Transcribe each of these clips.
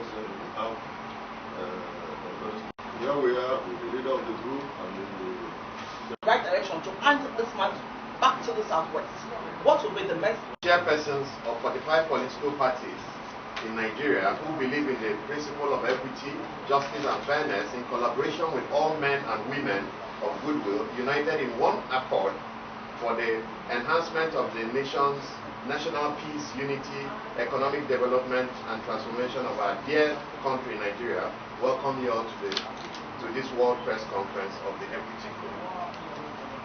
also have here we are with the leader of the group and the right direction to hand this man back to the Southwest. What will be the message? Chairpersons of 45 political parties in Nigeria who believe in the principle of equity, justice and fairness in collaboration with all men and women of goodwill, united in one accord for the enhancement of the nation's national peace, unity, economic development and transformation of our dear country, Nigeria, welcome you all to this World Press Conference of the Equity Group.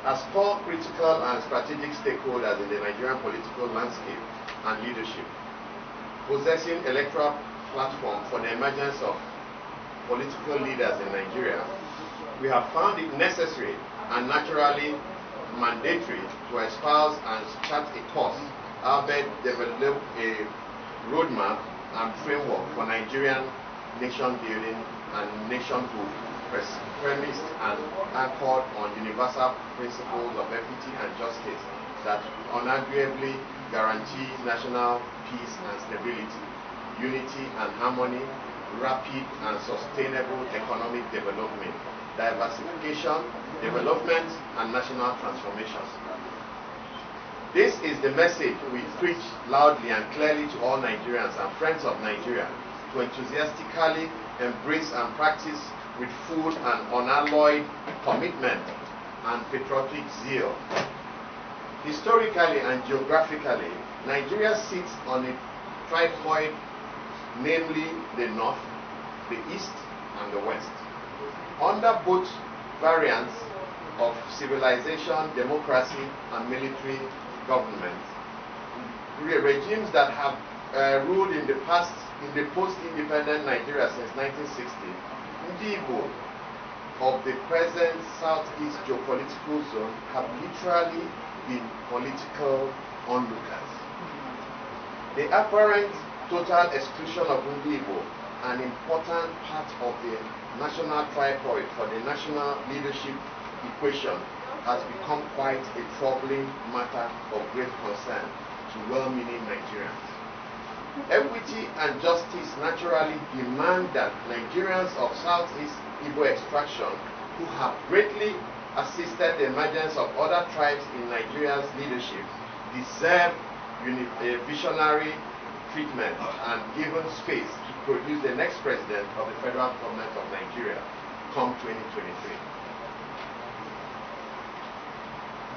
As core critical and strategic stakeholders in the Nigerian political landscape and leadership, possessing electoral platform for the emergence of political leaders in Nigeria, we have found it necessary and naturally mandatory to espouse and chart a course, albeit develop a roadmap and framework for Nigerian nation building and nationhood, premised and anchored on universal principles of equity and justice that unarguably guarantee national peace and stability, unity and harmony, rapid and sustainable economic development, diversification, development, and national transformations. This is the message we preach loudly and clearly to all Nigerians and friends of Nigeria to enthusiastically embrace and practice with full and unalloyed commitment and patriotic zeal. Historically and geographically, Nigeria sits on a tripod, namely the North, the East, and the West. Under both variants of civilization, democracy, and military government, regimes that have ruled in the past, in the post-independent Nigeria since 1960, the Igbo of the present Southeast geopolitical zone have literally been political onlookers. The apparent total exclusion of Igbo, an important part of the national tripod for the national leadership equation, has become quite a troubling matter of great concern to well-meaning Nigerians. Equity and justice naturally demand that Nigerians of Southeast Igbo extraction, who have greatly assisted the emergence of other tribes in Nigeria's leadership, deserve a visionary treatment and given space to produce the next president of the federal government of Nigeria come 2023.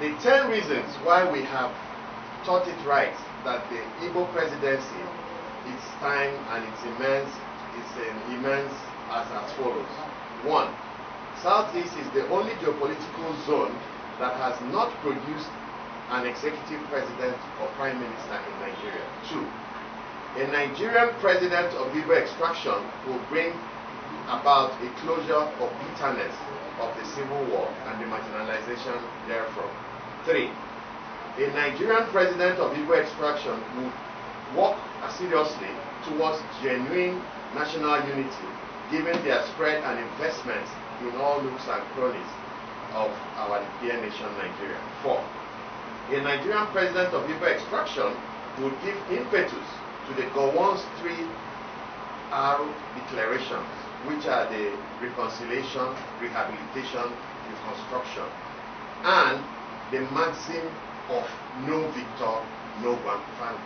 The 10 reasons why we have thought it right that the Igbo presidency, its time and its immense as follows. 1. Southeast is the only geopolitical zone that has not produced an executive president or prime minister in Nigeria. 2. A Nigerian president of Igbo extraction will bring about a closure of bitterness of the civil war and the marginalization therefrom. 3. A Nigerian president of Igbo extraction will work seriously towards genuine national unity, given their spread and investments in all nooks and crannies of our dear nation Nigeria. 4. A Nigerian president of Igbo extraction would give impetus to the Gowon's 3R declarations, which are the reconciliation, rehabilitation, reconstruction, and the maxim of no victor, no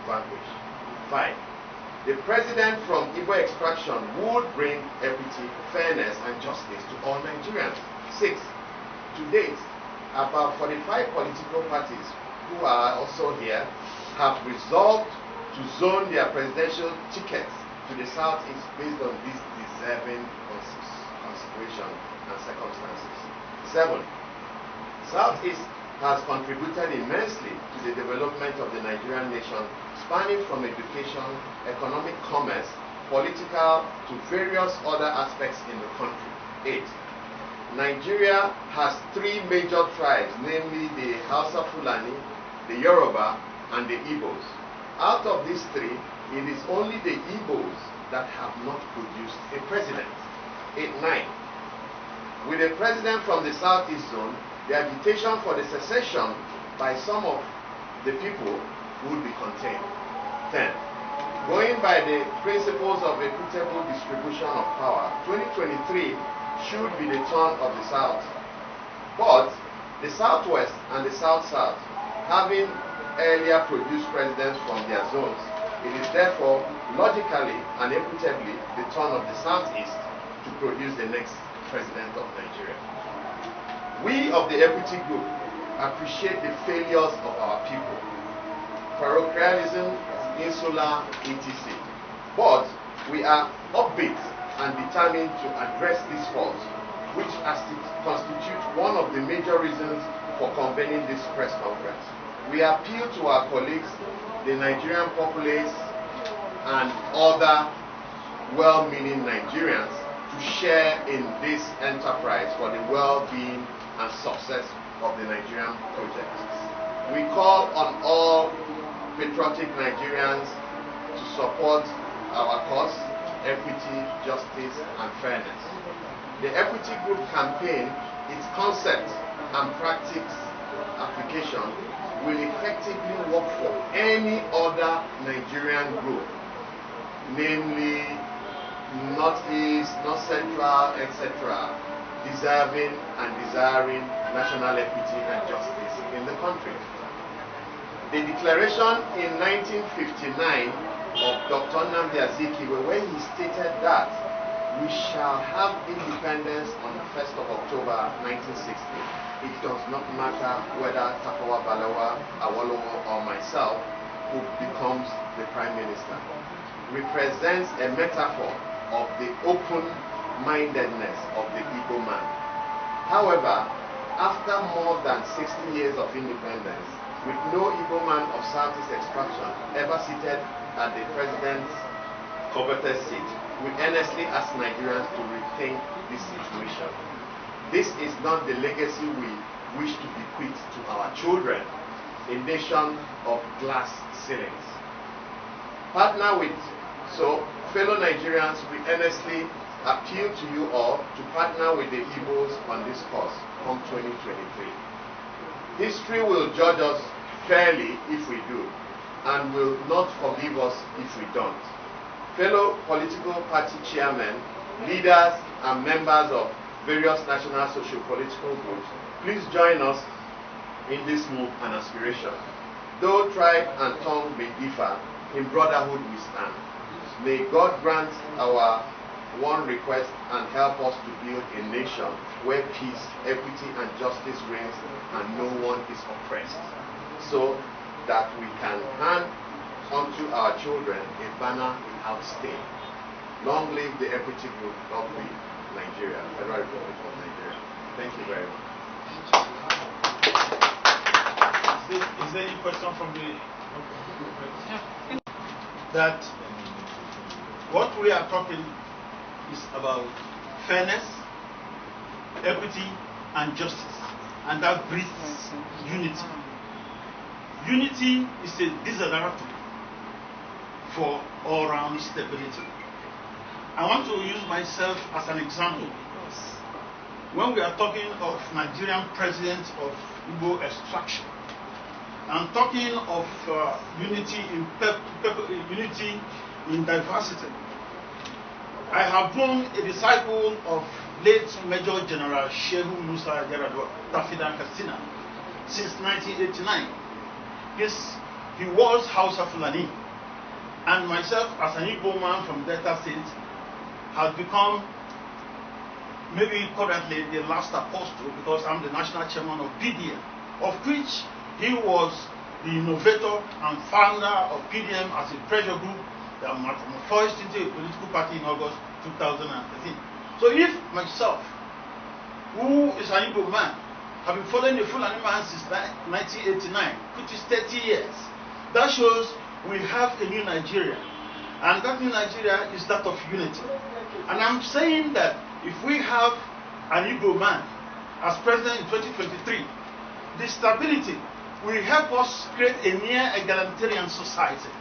vanquish. 5. The president from Igbo extraction would bring equity, fairness, and justice to all Nigerians. 6. To date, about 45 political parties who are also here have resolved to zone their presidential tickets to the Southeast based on these deserving consideration and circumstances. 7. Southeast has contributed immensely to the development of the Nigerian nation, spanning from education, economic, commerce, political, to various other aspects in the country. 8. Nigeria has 3 major tribes, namely the Hausa Fulani, the Yoruba, and the Igbos. Out of these 3, it is only the Igbos that have not produced a president. 8. 9. With a president from the Southeast zone, the agitation for the secession by some of the people would be contained. 10. Going by the principles of equitable distribution of power, 2023 should be the turn of the South. But the Southwest and the South-South, having earlier produced presidents from their zones, it is therefore logically and equitably the turn of the Southeast to produce the next president of Nigeria. We of the Equity Group appreciate the failures of our people, parochialism, insular, etc. But we are upbeat and determined to address these faults, which constitute one of the major reasons for convening this press conference. We appeal to our colleagues, the Nigerian populace, and other well-meaning Nigerians to share in this enterprise for the well-being and success of the Nigerian project. We call on all patriotic Nigerians to support our cause, equity, justice, and fairness. The Equity Group campaign, its concept and practice application will effectively work for any other Nigerian group, namely Northeast, North Central, etc., deserving and desiring national equity and justice in the country. The declaration in 1959 of Dr. Nnamdi Azikiwe, when he stated that we shall have independence on the 1st of October 1960, it does not matter whether Tafawa Balewa, Awolowo, or myself who becomes the Prime Minister, represents a metaphor of the open-mindedness of the Igbo man. However, after more than 60 years of independence, with no Igbo man of Southeast extraction ever seated at the president's coveted seat, we earnestly ask Nigerians to rethink this situation. This is not the legacy we wish to bequeath to our children, a nation of glass ceilings. Fellow Nigerians, we earnestly appeal to you all to partner with the Igbos on this cause come 2023. History will judge us fairly if we do, and will not forgive us if we don't. Fellow political party chairmen, leaders, and members of various national socio-political groups, please join us in this move and aspiration. Though tribe and tongue may differ, in brotherhood we stand. May God grant our one request and help us to build a nation where peace, equity, and justice reigns and no one is oppressed, so that we can hand unto our children a banner without stain. Long live the Equity Group of Nigeria, Federal Republic of Nigeria. Thank you very much. Is there any question from the that what we are talking is about fairness, equity, and justice, and that breeds unity. Unity is a desiderata for all-round stability. I want to use myself as an example. When we are talking of Nigerian presidents of Igbo extraction, I'm talking of unity in diversity. I have been a disciple of late Major General Shehu Musa Yar'Adua Tafidan Katsina since 1989. He was Hausa Fulani, and myself as an Igbo man from Delta State has become maybe currently the last apostle, because I'm the national chairman of PDM, of which he was the innovator and founder of PDM as a pressure group that metamorphosed into a political party in August 2013. So if myself, who is an Igbo man, have been following the Fulani man since 1989, which is 30 years, that shows we have a new Nigeria. And that new Nigeria is that of unity. And I'm saying that if we have an Igbo man as president in 2023, the stability will help us create a near egalitarian society,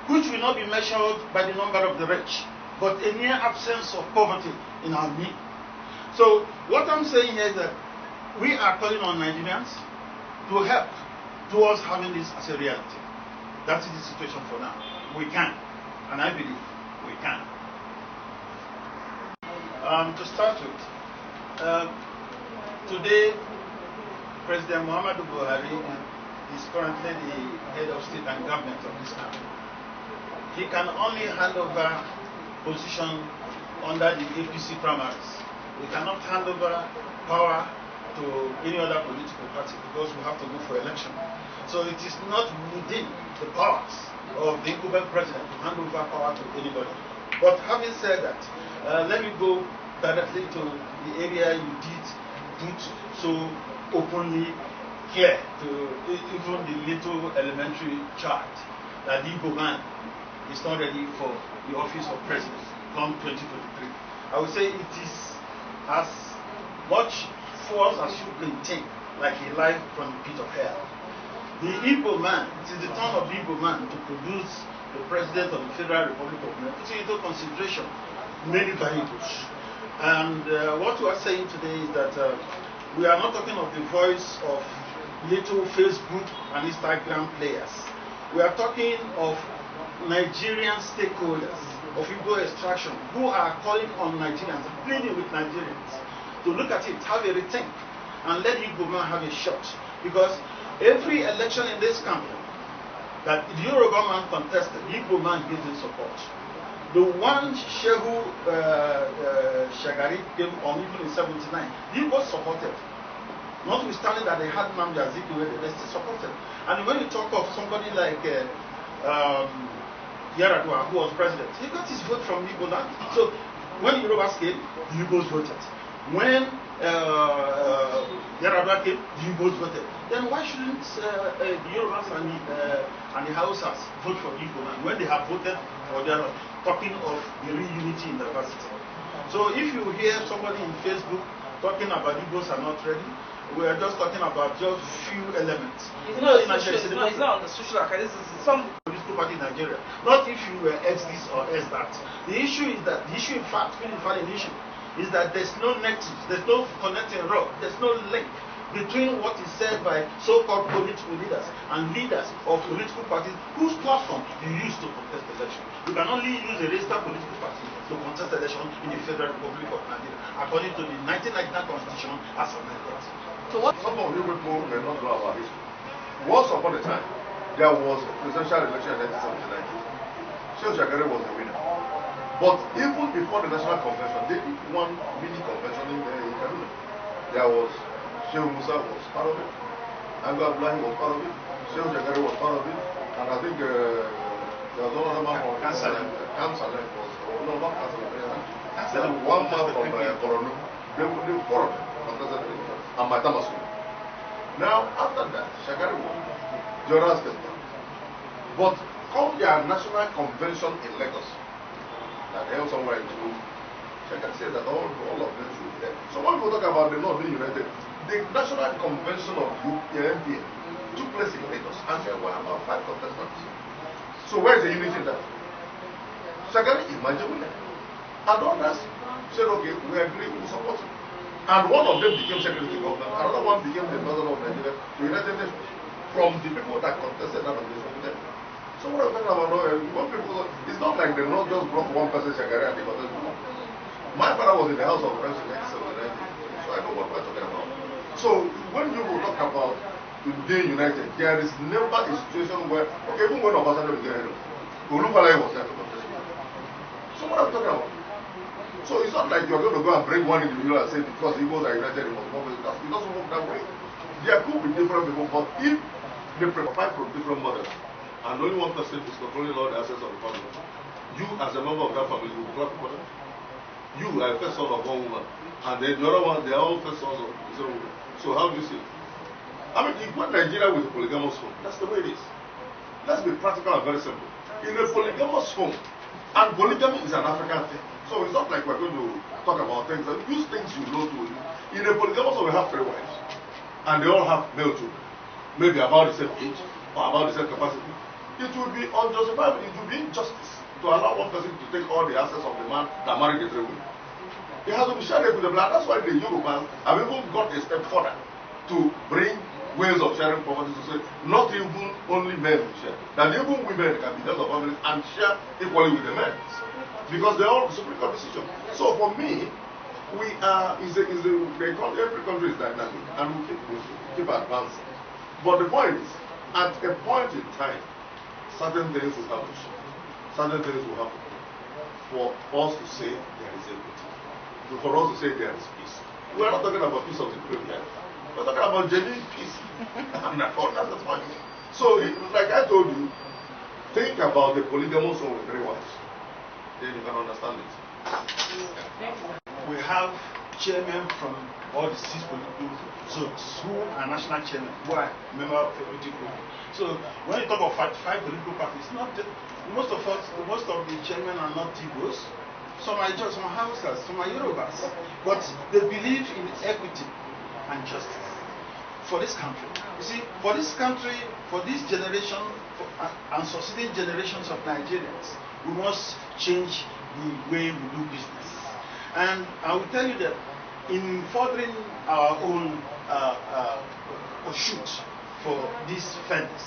which will not be measured by the number of the rich, but a near absence of poverty in our midst. So what I'm saying here is that we are calling on Nigerians to help towards having this as a reality. That is the situation for now. We can. and I believe we can. To start with, today President Muhammadu Buhari is currently the head of state and government of this country. He can only hand over position under the APC primaries. We cannot hand over power to any other political party because we have to go for election. So it is not within the powers of the incumbent president to hand over power to anybody. But having said that, let me go directly to the area you did put so openly clear to even the little elementary child that the Igbo man is not ready for the office of president come 2023. I would say it is as much force as you can take, like a life from the pit of hell. The Igbo man, it is the turn of the Igbo man to produce the president of the Federal Republic of Nigeria, putting into consideration many variables. And what we are saying today is that we are not talking of the voice of little Facebook and Instagram players. We are talking of Nigerian stakeholders of Igbo extraction who are calling on Nigerians, pleading with Nigerians to look at it, have a rethink, and let Igbo man have a shot. Because every election in this country that the Yoruba man contested, the Igbo man gives his support. The one Shehu Shagari came on even in 79, the Igbos supported. Notwithstanding that they had Nnamdi Azikiwe, they still supported. And when you talk of somebody like Yaradua, who was president, he got his vote from Igbo land. So when Yorubas came, the Igbos voted. When Yaradua came, the Igbos voted. Then why shouldn't the Yorubas and the Hausas vote for Igbo land when they have voted for their talking of the real unity in diversity? So if you hear somebody in Facebook talking about Igbos are not ready, we are just talking about just few elements. It's not on the social academy. This is some political party in Nigeria. Not if you were X this or X that. The issue is that the issue, in fact, an issue is that there's no nexus, there's no connecting road, there's no link between what is said by so-called political leaders and leaders of political parties whose platform you use to contest election. You can only use a registered political party to contest election in the Federal Republic of Nigeria, according to the 1999 Constitution as amended. So what? Some of you people may not know about history. Once upon a time, there was a presidential election in 1979. Shehu Shagari was the winner. But even before the National Convention, they did one mini convention in Kaduna. There was Shehu Musa was part of it. Ango Abdullahi was part of it. Shehu Shagari was part of it. And I think there was another man from Kansalem was, no, not Kansalem. Then one man from Boronu. They forum contested it. And Matamasu. Now, after that, Shagari won. Jonas came down. But come their national convention in Lagos, that held somewhere in June, Shagari said that all of them should be there. So when people talk about the North being united, the national convention of the NPA took place in Lagos, and there were about 5 contestants. So where is the unity in that? Shagari is Majawile. And others said, okay, we agree, we support him. And one of them became secretary to government, another one became the president of Nigeria, the United Nations, from the people that contested that nomination. So what I'm talking about now, when people, it's not like they not just brought one person Shagari and they contested. My father was in the House of Reps in 1979, so I know what we're talking about. So when you will talk about being united, there is never a situation where, okay, even when Obasanjo became head of, Olufalaye was there to contest. So what I'm talking about? So it's not like you're going to go and bring one individual and say because Igbos are united, it must work. It doesn't work that way. There could be different people, but if they provide from different models, and only one person is controlling all the assets of the family, you as a member of that family will clap for them. You are a first son of one woman, and then the other one, they are all first sons of the same woman. So how do you see it? I mean, if one Nigeria with a polygamous home, that's the way it is. Let's be practical and very simple. In a polygamous home, and polygamy is an African thing. So it's not like we're going to talk about things. Use things you know to. In a polygamous home, we have 3 wives, and they all have male children, maybe about the same age or about the same capacity. It would be unjustifiable. It would be injustice to allow one person to take all the assets of the man that married the 3 women. It has to be shared with the blood. That's why the Yorubas have even got a step further to bring ways of sharing property to say not even only men will share, that even women can be heads of families and share equally with the men, because they all Supreme Court decision. So for me, we are every country is dynamic and we keep advancing. But the point is, at a point in time, certain things will happen. Certain things will happen for us to say there is equity, for us to say there is peace. We are not talking about peace of the Caribbean. We are talking about genuine peace. And that's the point. So, like I told you, think about the polygamous one with 3 wives. Then you can understand it. We have chairmen from all the 6 political zones who are national chairmen, who are members of a political group. So when you talk of 5 political parties, most of the chairmen are not Igbos. Some are just, some are Hausas, some are Yorubas. But they believe in equity and justice for this country. You see, for this country, for this generation, and succeeding generations of Nigerians, we must change the way we do business. And I will tell you that in furthering our own pursuit for this fairness,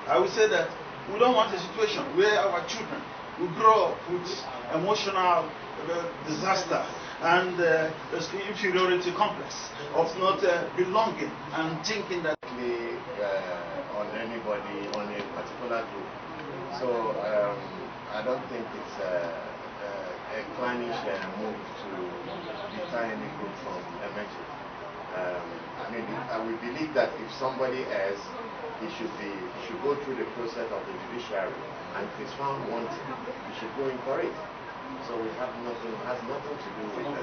I will say that we don't want a situation where our children will grow up with emotional disaster and inferiority complex of not belonging and thinking that on anybody, on a particular group. So I don't think it's a clannish move to deter any group from emerging. We believe that if somebody else, he should go through the process of the judiciary, and if it's found wanting, he should go in for it. So we have nothing, it has nothing to do with that.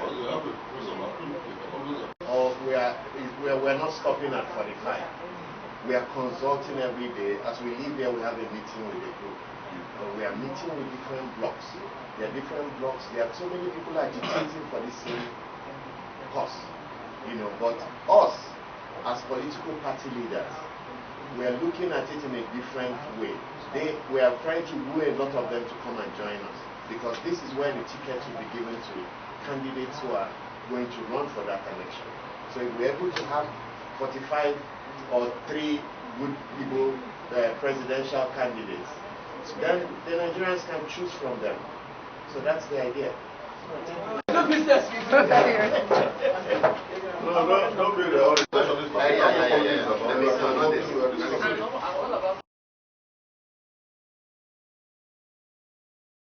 Or we're not stopping at 45. We are consulting every day. As we leave there, we have a meeting with the group. We are meeting with different blocks. There are different blocks. There are so many people agitating for the same cause. But us, as political party leaders, we are looking at it in a different way. We are trying to woo a lot of them to come and join us, because this is where the tickets will be given to candidates who are going to run for that election. So if we're able to have 45 or 3 good people, presidential candidates, then the Nigerians can choose from them. So that's the idea. Good business.